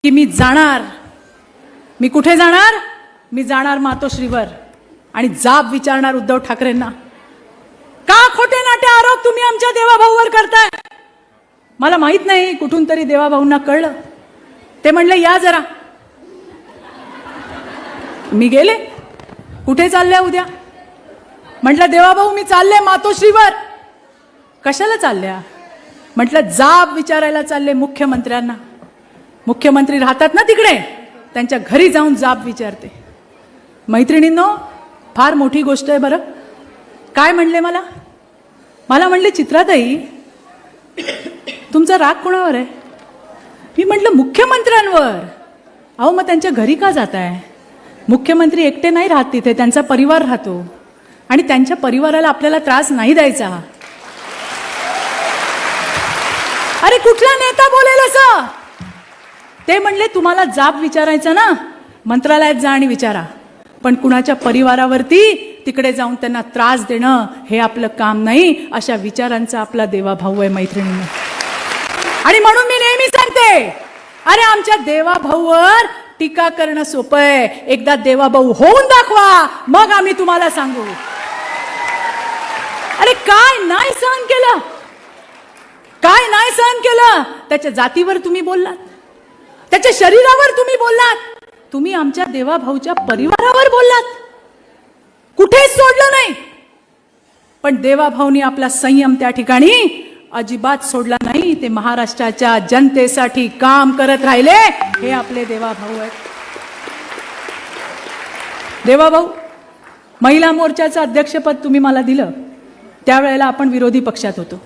की मी जाणार. मी कुठे जाणार? मी जाणार मातोश्रीवर आणि जाब विचारणार उद्धव ठाकरेंना. का खोटे नाटे आरोप तुम्ही आमच्या देवाभाऊवर करताय? मला माहित नाही, कुठून तरी देवाभाऊंना कळलं. ते म्हणले या जरा. मी गेले. कुठे चालले उद्या? म्हटलं देवाभाऊ मी चालले मातोश्रीवर. कशाला चालल्या? म्हटलं जाब विचारायला चालले मुख्यमंत्र्यांना. मुख्यमंत्री राहतात ना तिकडे, त्यांच्या घरी जाऊन जाब विचारते. मैत्रिणींनो, फार मोठी गोष्ट आहे बरं. काय म्हणले मला? म्हणले चित्राताई तुमचा राग कोणावर आहे? मी म्हटलं मुख्यमंत्र्यांवर. अहो मग त्यांच्या घरी का जाताय? मुख्यमंत्री एकटे नाही राहत तिथे, त्यांचा परिवार राहतो आणि त्यांच्या परिवाराला आपल्याला त्रास नाही द्यायचा. अरे कुठला नेता बोलेल असं? ते म्हणले तुम्हाला जाब विचारायचा ना, मंत्रालयात जा आणि विचारा, पण कुणाच्या परिवारावरती तिकडे जाऊन त्यांना त्रास देणं हे आपलं काम नाही. अशा विचारांचा आपला देवाभाऊ आहे मैत्रिणींनो. आणि म्हणून मी नेहमी सांगते, अरे आमच्या देवाभाऊवर टीका करणं सोपं आहे. एकदा देवाभाऊ होऊन दाखवा, मग आम्ही तुम्हाला सांगू. अरे काय नाही सहन केलं? काय नाही सहन केलं? त्याच्या जातीवर तुम्ही बोललात, त्याच्या शरीरावर तुम्ही बोललात, तुम्ही आमच्या देवाभाऊच्या परिवारावर बोललात. कुठेच सोडलं नाही. पण देवाभाऊनी आपला संयम त्या ठिकाणी अजिबात सोडला नाही. ते महाराष्ट्राच्या जनतेसाठी काम करत राहिले. हे आपले देवाभाऊ आहेत. देवाभाऊ, महिला मोर्चाचं अध्यक्षपद तुम्ही मला दिलं, त्यावेळेला आपण विरोधी पक्षात होतो.